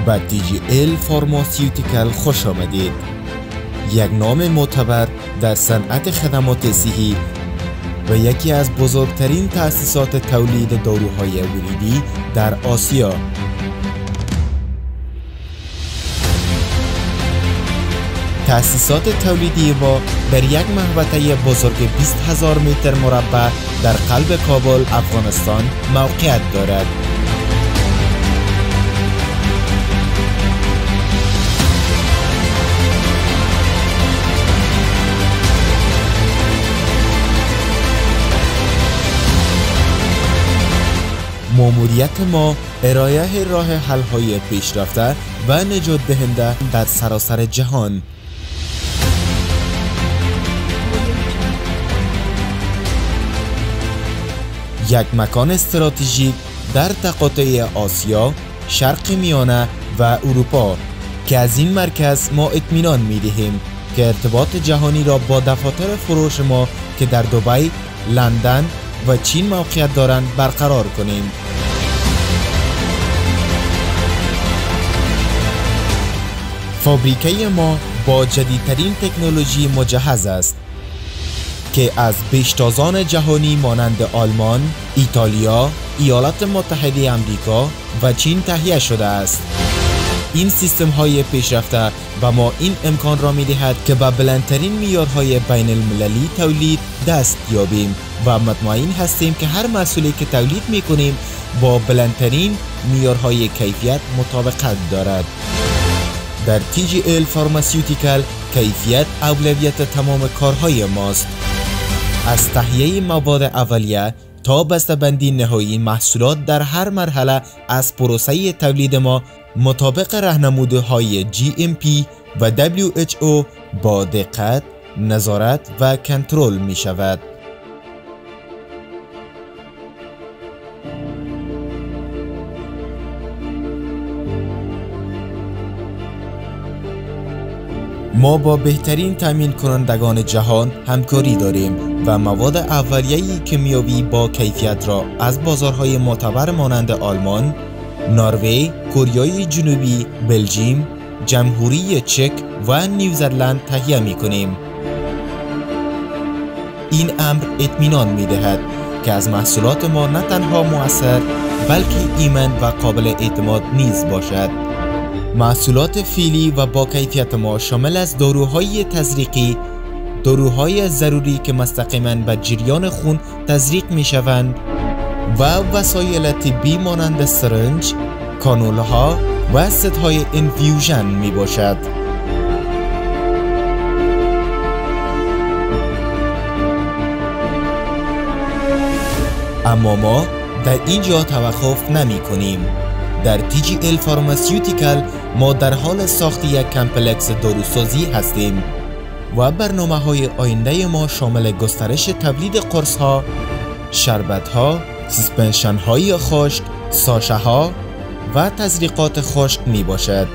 به TGL فارماسیوتیکال خوش آمدید. یک نام معتبر در صنعت خدمات صحی و یکی از بزرگترین تأسیسات تولید داروهای وریدی در آسیا. تأسیسات تولیدی ما در یک محوطه بزرگ 20,000 متر مربع در قلب کابل، افغانستان موقعیت دارد. ماموریت ما ارائه راه حل‌های پیشرفته و نجات دهنده در سراسر جهان. یک مکان استراتژیک در تقاطع آسیا، شرق میانه و اروپا که از این مرکز ما اطمینان می‌دهیم که ارتباط جهانی را با دفاتر فروش ما که در دبی، لندن و چین موقعیت دارند برقرار کنیم. فابریکه ما با جدیدترین تکنولوژی مجهز است که از پیشتازان جهانی مانند آلمان، ایتالیا، ایالات متحده آمریکا و چین تهیه شده است. این سیستم های پیشرفته به ما این امکان را می دهد که به بلندترین معیارهای بین المللی تولید دست یابیم و مطمئن هستیم که هر محصولی که تولید می کنیم با بلندترین معیارهای کیفیت مطابقت دارد. در TGL فارماسیوتیکال کیفیت اولویت تمام کارهای ماست. از تهیه مواد اولیه تا بسته‌بندی نهایی محصولات در هر مرحله از پروسه تولید ما مطابق راهنمودهای GMP و WHO با دقت، نظارت و کنترل می شود. ما با بهترین تامین کنندگان جهان همکاری داریم و مواد اولیه‌ای کیمیایی با کیفیت را از بازارهای معتبر مانند آلمان، نروژ، کره جنوبی، بلژیم، جمهوری چک و نیوزلند تهیه می‌کنیم. این امر اطمینان می‌دهد که از محصولات ما نه تنها مؤثر بلکه ایمن و قابل اعتماد نیز باشد. محصولات فعلی و با کیفیت ما شامل از داروهای تزریقی، داروهای ضروری که مستقیما به جریان خون تزریق می شوند و وسایل طبی مانند سرنج، کانولها و ستهای انفیوژن می باشد. اما ما در اینجا توقف نمی کنیم. در TGL فارماسیوتیکال ما در حال ساخت یک کمپلکس داروسازی هستیم و برنامه‌های آینده ما شامل گسترش تولید قرص‌ها، شربت‌ها، سسپنشن‌های خشک، ساشه‌ها و تزریقات خشک می باشد.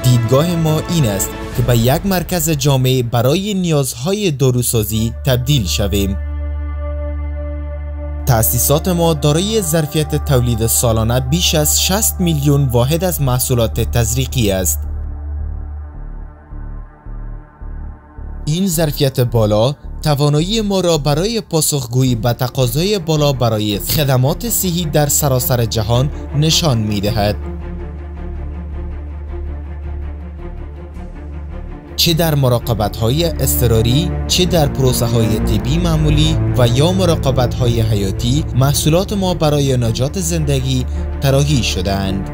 دیدگاه ما این است که به یک مرکز جامع برای نیازهای داروسازی تبدیل شویم. تأسیسات ما دارای ظرفیت تولید سالانه بیش از 60 میلیون واحد از محصولات تزریقی است. این ظرفیت بالا توانایی ما را برای پاسخگویی به تقاضای بالا برای خدمات صحی در سراسر جهان نشان می‌دهد. چه در مراقبت‌های اضطراری، چه در پروسه‌های طبی معمولی و یا مراقبت‌های حیاتی، محصولات ما برای نجات زندگی طراحی شده‌اند.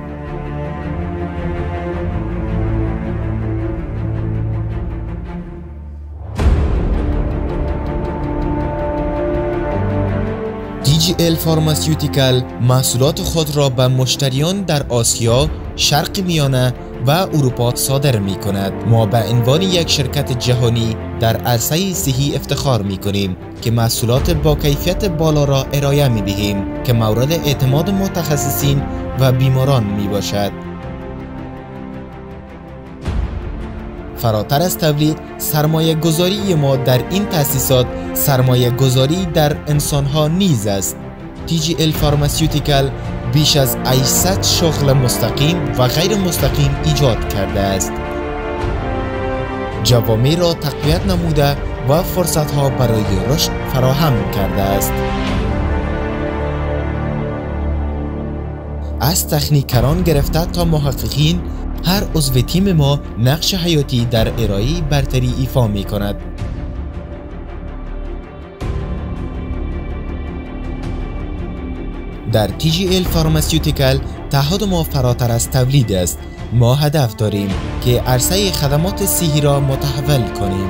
TGL فارماسیوتیکال محصولات خود را به مشتریان در آسیا، شرق میانه و اروپا صادر می کند. ما به عنوان یک شرکت جهانی در عرصه صحی افتخار می کنیم که محصولات با کیفیت بالا را ارائه می دهیم که مورد اعتماد متخصصین و بیماران می باشد. فراتر از تولید، سرمایه گذاری ما در این تأسیسات سرمایه گذاری در انسانها نیز است. TGL فارماسیوتیکال بیش از 800 شغل مستقیم و غیر مستقیم ایجاد کرده است. جوامع را تقویت نموده و فرصت‌ها برای رشد فراهم کرده است. از تکنیکران گرفته تا محققین، هر عضو تیم ما نقش حیاتی در ارائه برتری ایفا می کند. در TGL فارماسیوتیکال تعهد ما فراتر از تولید است. ما هدف داریم که عرصه خدمات صحی را متحول کنیم.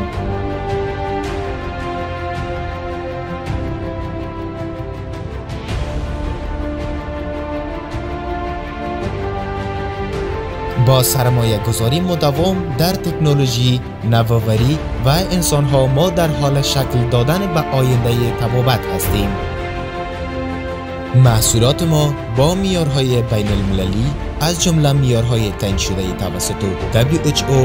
با سرمایه گذاری مداوم در تکنولوژی، نوآوری و انسانها ما در حال شکل دادن به آینده طبابت هستیم. محصولات ما با معیارهای بین المللی از جمله معیارهای تعیین شده توسط WHO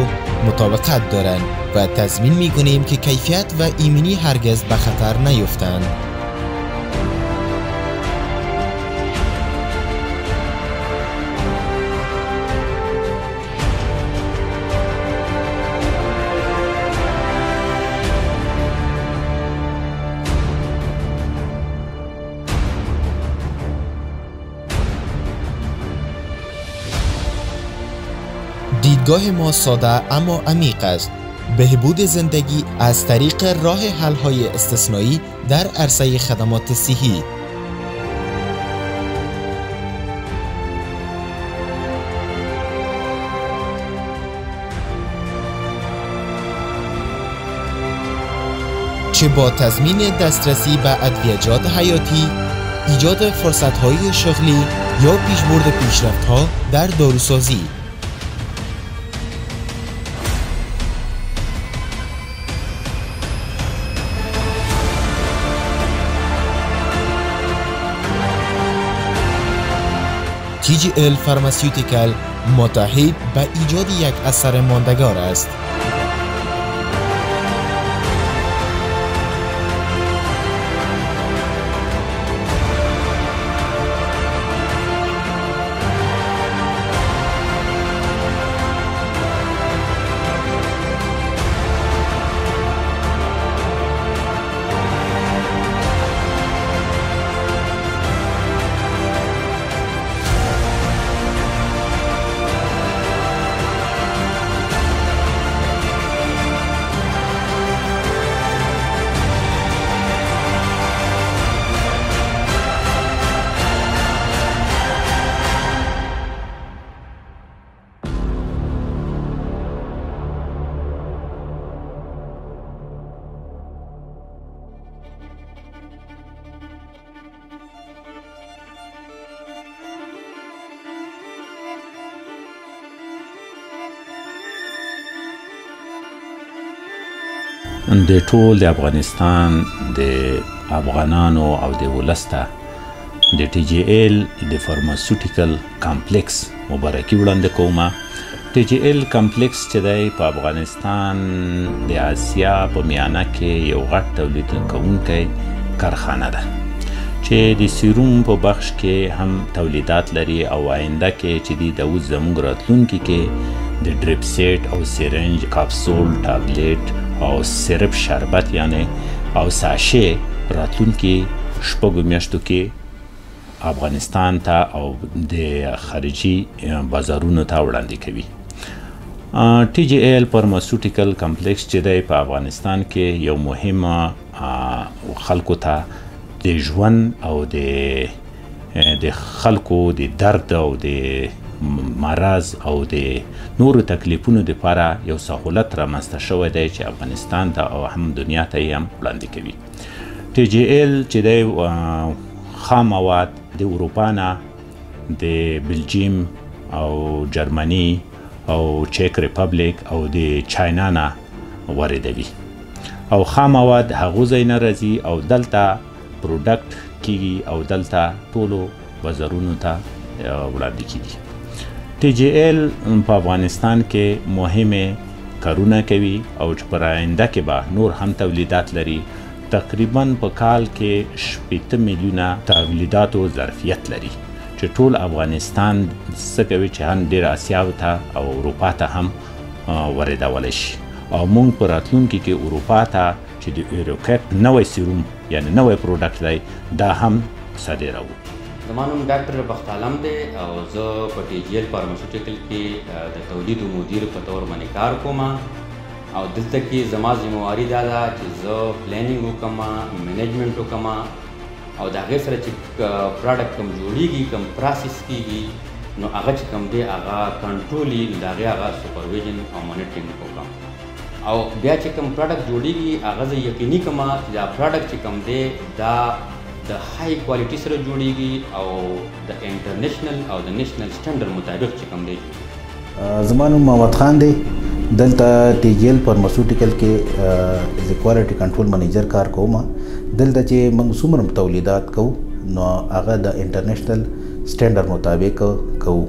مطابقت دارند و تضمین می‌کنیم که کیفیت و ایمنی هرگز به خطر نیفتند. دیدگاه ما ساده اما عمیق است. بهبود زندگی از طریق راه حل‌های استثنایی در عرصه خدمات صحی. چه با تضمین دسترسی به ادویه‌جات حیاتی، ایجاد فرصت‌های شغلی یا پیشبرد پیشرفت‌ها در داروسازی. TGL فارماسیوتیکال متحد به ایجاد یک اثر ماندگار است. د ټول د افغانستان د افغانانو او د ولس ته د TGL د فارماسیوټیکل کمپلیکس مبارکي وړاندې کومه. TGL کمپلیکس چې دی په افغانستان د اسیا په میانه کې یو غټ تولید کوونکی کارخانه ده چې د سیروم په بخش کې هم تولیدات لري او آینده کې چې دی د اوس زموږ راتلونکي کې د ډریپ سیټ او سیرنج، کاپسول، ټابلیټ او سیرپ شربت یعنی او ساشې راتلونکي شپږو میاشتو کې افغانستان ته او د خارجي بازارونو ته وړاندې کوي. TGL فارماسیوټیکل کمپلیکس چې دی په افغانستان کې یو مهمه خلکو ته د ژوند او د خلکو د درد او د مرض او د نورو تکلیفونو لپاره یو سهولت رامنځته شوی دی چې افغانستان ته او هم دنیا ته یې هم وړاندې کوي. TGL چې دی خام مواد د اروپا نه، د بلجیم او جرمني او چک ریپبلیک او د چاینا نه واردوي او خام مواد هغو ځای نه راځي او دلته پروډکټ کیږي او دلته ټولو بازارونو ته وړاندې کیږي. TGL په افغانستان کې مهمه کارونه کوي او چې پر آینده کې به نور هم تولیدات لري. تقریبا په کال کې 8 میلیونه تولیداتو ظرفیت لري چې ټول افغانستان څه کوي چې هم ډېر اسیاو ته او اروپا ته هم واردولی شي او موږ په راتلونکي کې اروپا ته چې د ایروکیټ نوی سیروم یعنی نوی پروډکټ دی دا هم صادروو. زما نوم ډاکټر بخت عالم دی او زه په ټي جی ایل فارماسیوټیکل کې د تولیدو مدیر په طور باندې کار کوم او دلته کې زما ذمہواري دا ده چې زه پلانینګ وکړم، منیجمنټ وکړم او د هغې سره چې پروډکټ کوم جوړیږي، کوم پروسس کیږي، نو هغه چې کوم دی هغه کنټرول یې د هغې هغه سپرویژن او مانیټرینګ وکړم او بیا چې کوم پروډکټ جوړیږي هغه زه یقیني کوم چې دا پروډکټ چې کوم دی دا د های کوالټي سره جوړیږي او د انټرنیشنل او د نیشنل سټنډرډ مطابق چې کوم دی. زما نوم محمد خان دی، دلته ټي جی ایل فارماسیوټیکل کې از کوالټي کنټرول منیجر کار کوم. دلته چې موږ څومره تولیدات کوو نو هغه د انټرنیشنل سټنډرډ مطابق کوو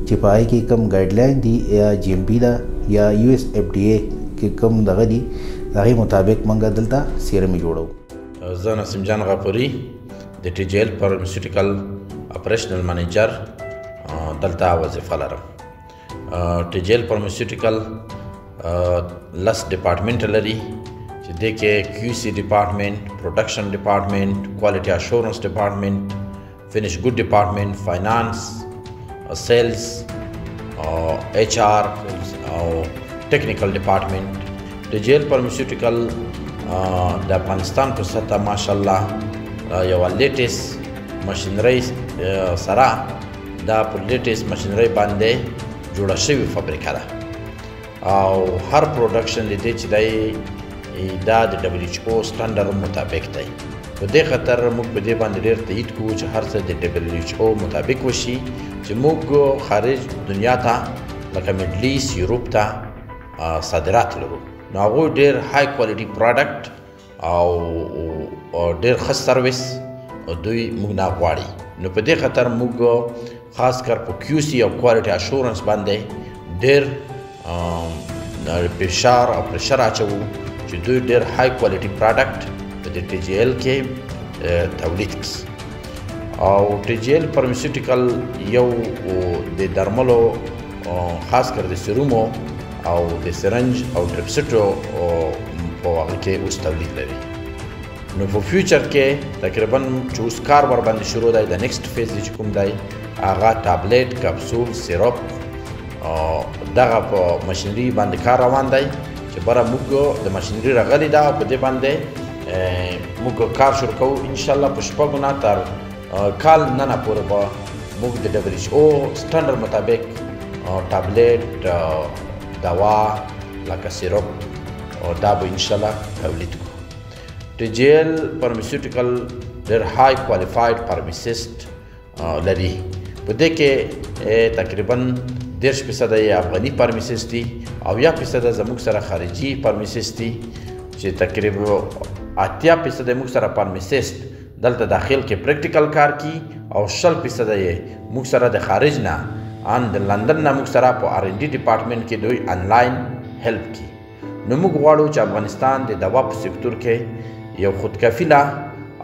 چې په هغې کې کوم ګایډلاین دي یا جی ایم پی ده یا یو ایس اف ډي اے کې کوم دغه دي د هغې مطابق موږ دلته سیرمې جوړوو. زه نسیم جان غفوري د ټي جی ایل فارماسیوټیکل اپریشنل منیجر دلته وظیفه لرم. ټي جی ایل فارماسیوټیکل 10 ډپارټمنټ لري چې دې کې کیو سی ډپارټمنټ، پروډکشن ډپارټمنټ، کوالټي اشورنس ډپارټمنټ، فینش ګډ ډپارټمنټ، فاینانس، سیلز، ایچ آر او ټیکنیکل ډپارټمنټ. ټي جی ایل فارماسیوټیکل د افغانستان په سطح ماشاءالله یوه لیټیسټ ماشینرۍ سره دا په لیټیسټ ماشینرۍ باندې جوړه شوې فابریکه ده او هر پروډکشن د دې چې دی دا د ډبلیو ایچ او سټنډرډ مطابق دی. په دې خاطر موږ په دې باندې ډېر تایید کوو چې هر څه د ډبلیو ایچ او مطابق وشي چې موږ خارج دنیا ته لکه میډل ایست، یوروپ ته صادرات لرو. نو هغوی ډېر های کوالټي پروډکټ او ډېر ښه سروس دوی موږ نه غواړي. نو په دې خاطر موږ خاص کر په کیو سی او کوالټي اشورنس باندې ډېر فشار او پرشر اچوو چې دوی ډېر های کوالټي پروډکټ په دې ټي جی ایل کې تولید کړي. او ټي جی ایل فارماسیوټیکل یو د درملو خاص کر د سیرومو او د سرنج او ډرپسټو په هغه کې اوس تولید لري. نو په فیوچر کې تقریبا چې اوس کار ورباندې شروع دی، د نیکسټ فیز چې کوم دی هغه ټابلیټ، کپسول، سیرپ دغه په ماشینري باندې کار روان دی چې بره موږ د ماشینري راغلې ده او په دې باندې موږ کار شروع کوو انشاءالله په 6 نه تر کال نه پورې به موږ د ډبلیو ایچ او سټنډرډ مطابق ټابلیټ، دوا لکه سیرپ دا به انشاءالله تولید کړو. ټي جی ایل فارماسیوټیکل ډېر های کوالیفاید فارماسیسټ لري. په دې کې تقریبا 10% یې افغاني فارماسیسټ دي او 1% زموږ سره خارجي فارماسیسټ دي چې تقریبا 80% موږ سره فارماسیسټ دلته داخل کې پریکټیکل کار کوي او 60% یې موږ سره د خارج نه ان د لندن نه موږ سره په آر ان ډي ډپارټمنټ کې دوی آنلاین هیلپ کوي. نو موږ غواړو چې افغانستان د دوا په سکتور کې یو خودکفیله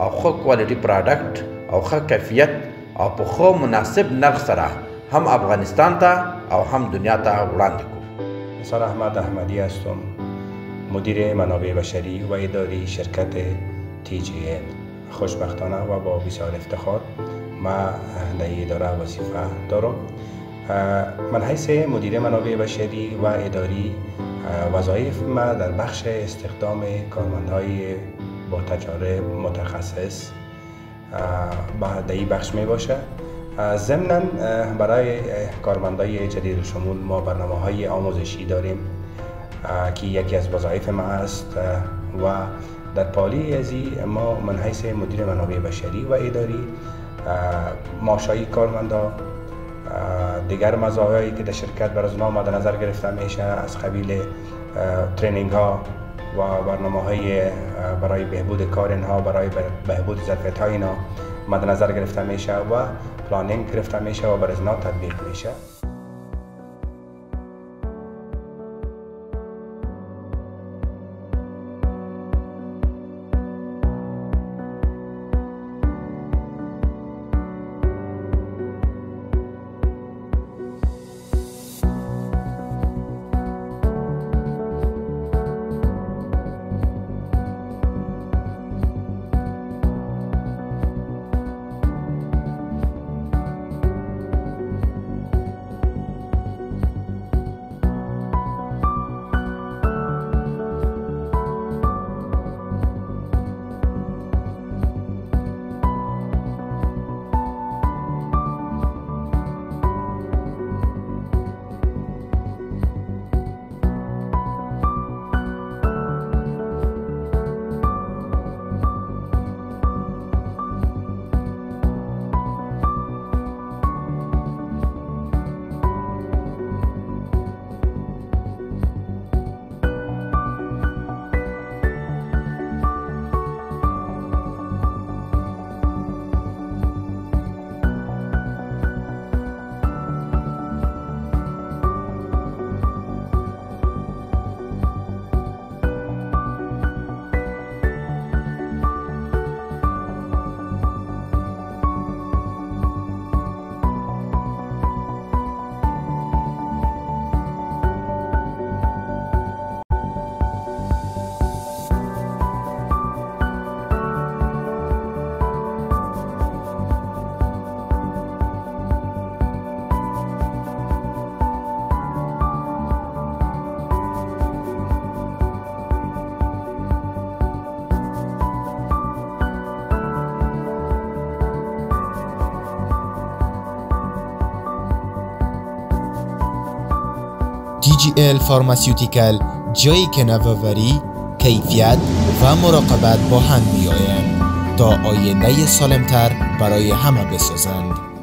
او ښه کوالټي پروډکټ او ښه کیفیت او په ښه مناسب نرخ سره هم افغانستان ته او هم دنیا ته وړاندې کړو. حسن احمد احمدی هستم، مدیر منابع بشری و اداری شرکت تی جی ایل. خوشبختانه و با بسیار افتخار من در اداره وظیفه دارم. من حیث مدیر منابع بشری و اداری وظایف ما در بخش استخدام کارمندهای با تجارب متخصص در این بخش می باشه. ضمناً برای کارمندای جدید شمول ما برنامه‌های آموزشی داریم که یکی از وظایف ما است و در پالی ازی ما من حیث مدیر منابع بشری و اداری معاشهای کارمندا، دیگر مزایایی که در شرکت بر از ما مد نظر گرفته میشه از قبیل ترینینگ ها و برنامه‌های برای بهبود کار اینها، برای بهبود ظرفیت های اینا مد نظر گرفته میشه و پلانینگ گرفته میشه و بر از اینا تطبیق میشه. TGL فارماسیوتیکل جایی که نوآوری، کیفیت و مراقبت با هم میآیند تا آینده سالمتر برای همه بسازند.